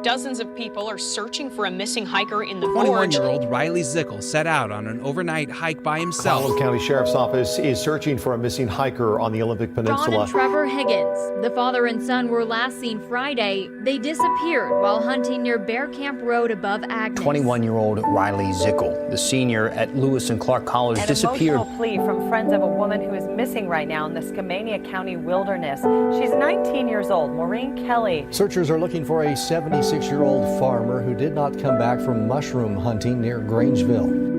Dozens of people are searching for a missing hiker in the gorge. 21-year-old Riley Zickel set out on an overnight hike by himself. Colorado County Sheriff's Office is searching for a missing hiker on the Olympic Peninsula. John and Trevor Higgins, the father and son, were last seen Friday. They disappeared while hunting near Bear Camp Road above Agnes. 21-year-old Riley Zickel, the senior at Lewis and Clark College, disappeared. An emotional plea from friends of a woman who is missing right now in the Skamania County wilderness. She's 19 years old, Maureen Kelly. Searchers are looking for a 76-year-old farmer who did not come back from mushroom hunting near Grangeville.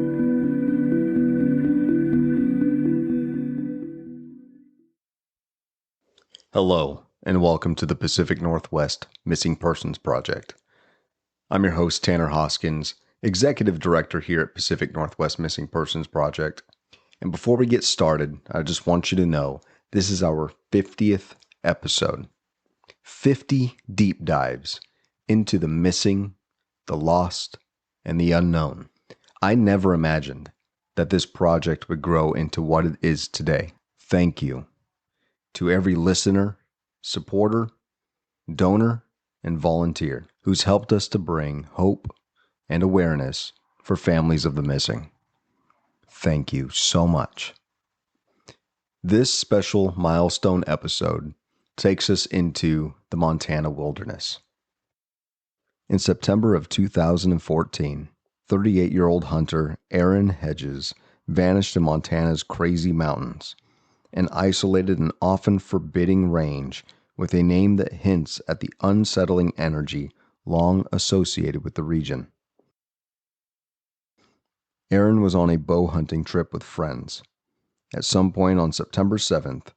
Hello, and welcome to the Pacific Northwest Missing Persons Project. I'm your host, Tanner Hoskins, Executive Director here at Pacific Northwest Missing Persons Project. And before we get started, I just want you to know this is our 50th episode. 50 deep dives into the missing, the lost, and the unknown. I never imagined that this project would grow into what it is today. Thank you to every listener, supporter, donor, and volunteer who's helped us to bring hope and awareness for families of the missing. Thank you so much. This special milestone episode takes us into the Montana wilderness. In September of 2014, 38-year-old hunter Aaron Hedges vanished in Montana's Crazy Mountains, an isolated and often forbidding range with a name that hints at the unsettling energy long associated with the region. Aaron was on a bow hunting trip with friends. At some point on September 7th,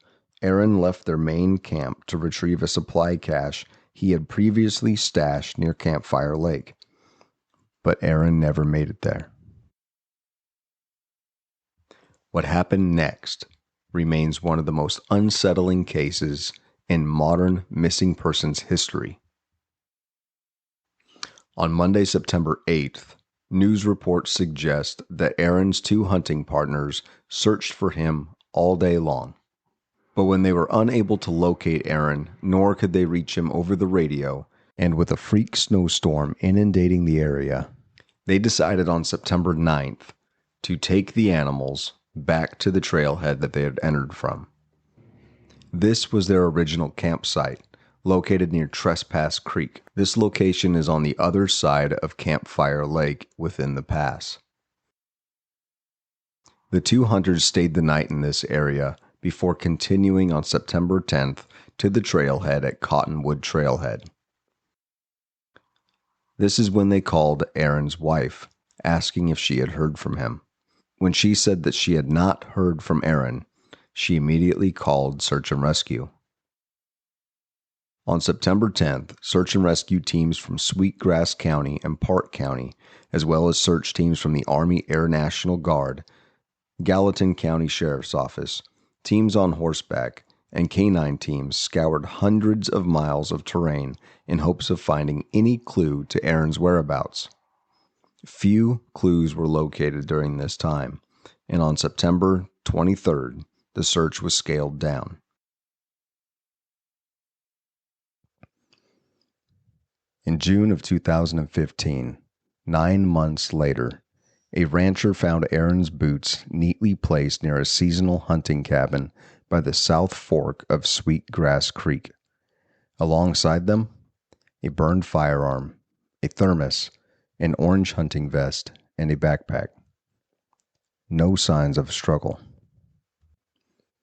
Aaron left their main camp to retrieve a supply cache he had previously stashed near Campfire Lake. But Aaron never made it there. What happened next remains one of the most unsettling cases in modern missing persons history. On Monday, September 8th, news reports suggest that Aaron's two hunting partners searched for him all day long. But when they were unable to locate Aaron, nor could they reach him over the radio, and with a freak snowstorm inundating the area, they decided on September 9th to take the animals back to the trailhead that they had entered from. This was their original campsite, located near Trespass Creek. This location is on the other side of Campfire Lake within the pass. The two hunters stayed the night in this area before continuing on September 10th to the trailhead at Cottonwood Trailhead. This is when they called Aaron's wife, asking if she had heard from him. When she said that she had not heard from Aaron, she immediately called search and rescue. On September 10th, search and rescue teams from Sweetgrass County and Park County, as well as search teams from the Army Air National Guard, Gallatin County Sheriff's Office, teams on horseback, and canine teams scoured hundreds of miles of terrain in hopes of finding any clue to Aaron's whereabouts. Few clues were located during this time, and on September 23rd, the search was scaled down. In June of 2015, 9 months later, a rancher found Aaron's boots neatly placed near a seasonal hunting cabin by the South Fork of Sweetgrass Creek. Alongside them, a burned firearm, a thermos, an orange hunting vest, and a backpack. No signs of struggle.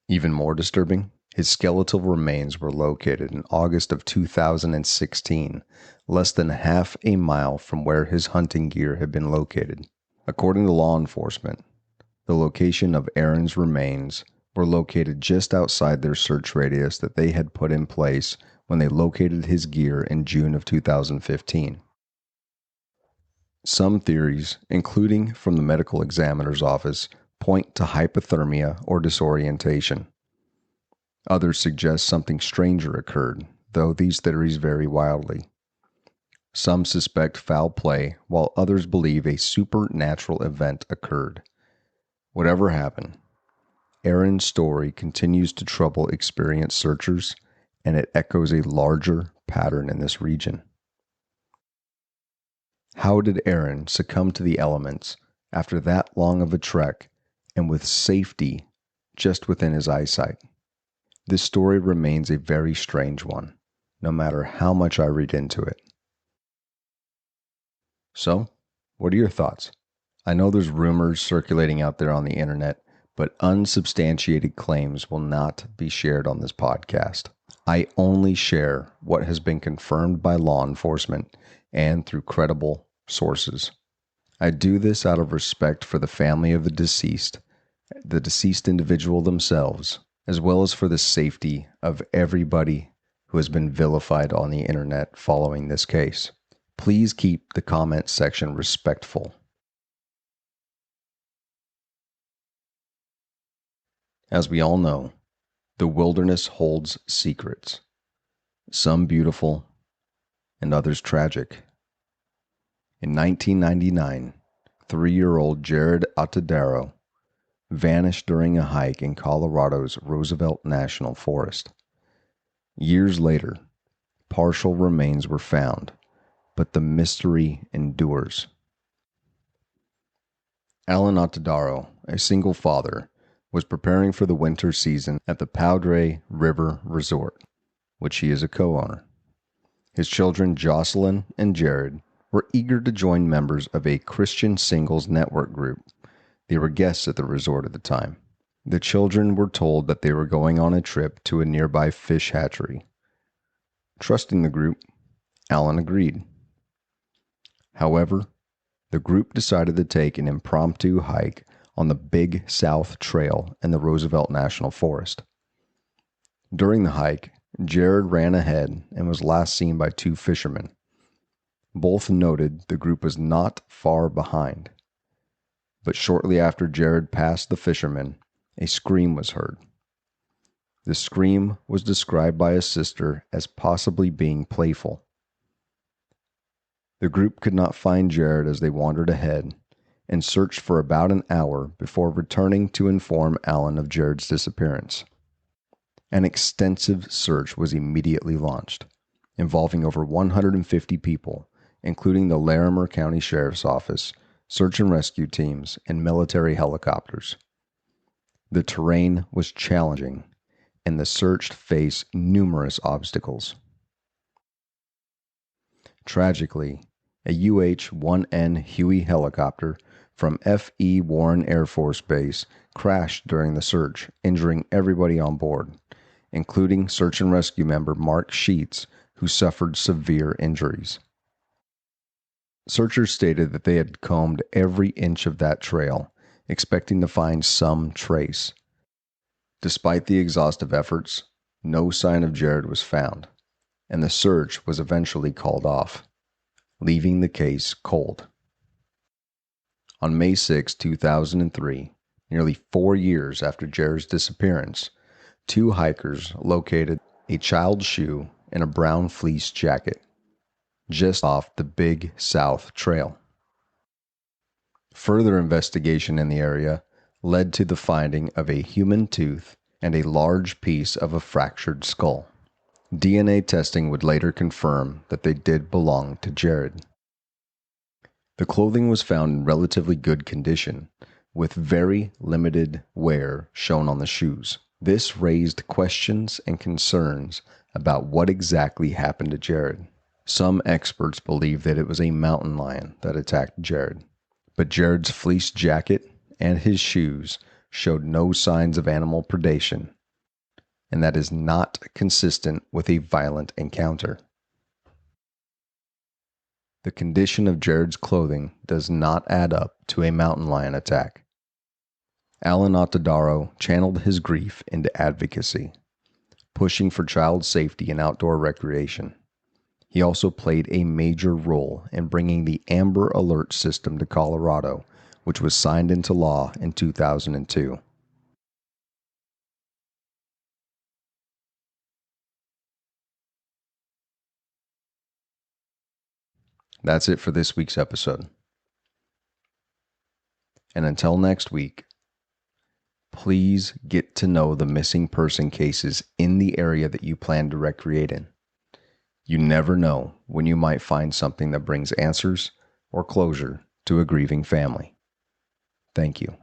Even more disturbing, his skeletal remains were located in August of 2016, less than half a mile from where his hunting gear had been located. According to law enforcement, the location of Aaron's remains were located just outside their search radius that they had put in place when they located his gear in June of 2015. Some theories, including from the medical examiner's office, point to hypothermia or disorientation. Others suggest something stranger occurred, though these theories vary wildly. Some suspect foul play, while others believe a supernatural event occurred. Whatever happened, Aaron's story continues to trouble experienced searchers, and it echoes a larger pattern in this region. How did Aaron succumb to the elements after that long of a trek and with safety just within his eyesight? This story remains a very strange one, no matter how much I read into it. So, what are your thoughts? I know there's rumors circulating out there on the internet, but unsubstantiated claims will not be shared on this podcast. I only share what has been confirmed by law enforcement and through credible sources. I do this out of respect for the family of the deceased individual themselves, as well as for the safety of everybody who has been vilified on the internet following this case. Please keep the comment section respectful. As we all know, the wilderness holds secrets, some beautiful and others tragic. In 1999, 3-year-old Jaryd Atadero vanished during a hike in Colorado's Roosevelt National Forest. Years later, partial remains were found, but the mystery endures. Aaron Hedges, a single father, was preparing for the winter season at the Padre River Resort, which he is a co-owner. His children Jocelyn and Jaryd were eager to join members of a Christian singles network group. They were guests at the resort at the time. The children were told that they were going on a trip to a nearby fish hatchery. Trusting the group, Aaron agreed. However, the group decided to take an impromptu hike on the Big South Trail in the Roosevelt National Forest. During the hike, Jaryd ran ahead and was last seen by 2 fishermen. Both noted the group was not far behind. But shortly after Jaryd passed the fishermen, a scream was heard. The scream was described by his sister as possibly being playful. The group could not find Jaryd as they wandered ahead and searched for about an hour before returning to inform Aaron of Jaryd's disappearance. An extensive search was immediately launched, involving over 150 people, including the Larimer County Sheriff's Office, search and rescue teams, and military helicopters. The terrain was challenging, and the search faced numerous obstacles. Tragically, a UH-1N Huey helicopter from F.E. Warren Air Force Base crashed during the search, injuring everybody on board, including search and rescue member Mark Sheets, who suffered severe injuries. Searchers stated that they had combed every inch of that trail, expecting to find some trace. Despite the exhaustive efforts, no sign of Jaryd was found, and the search was eventually called off, leaving the case cold. On May 6, 2003, nearly 4 years after Jaryd's disappearance, 2 hikers located a child's shoe and a brown fleece jacket just off the Big South Trail. Further investigation in the area led to the finding of a human tooth and a large piece of a fractured skull. DNA testing would later confirm that they did belong to Jaryd. The clothing was found in relatively good condition, with very limited wear shown on the shoes. This raised questions and concerns about what exactly happened to Jaryd. Some experts believe that it was a mountain lion that attacked Jaryd, but Jaryd's fleece jacket and his shoes showed no signs of animal predation, and that is not consistent with a violent encounter. The condition of Jaryd's clothing does not add up to a mountain lion attack. Aaron Atadero channeled his grief into advocacy, pushing for child safety and outdoor recreation. He also played a major role in bringing the Amber Alert system to Colorado, which was signed into law in 2002. That's it for this week's episode. And until next week, please get to know the missing person cases in the area that you plan to recreate in. You never know when you might find something that brings answers or closure to a grieving family. Thank you.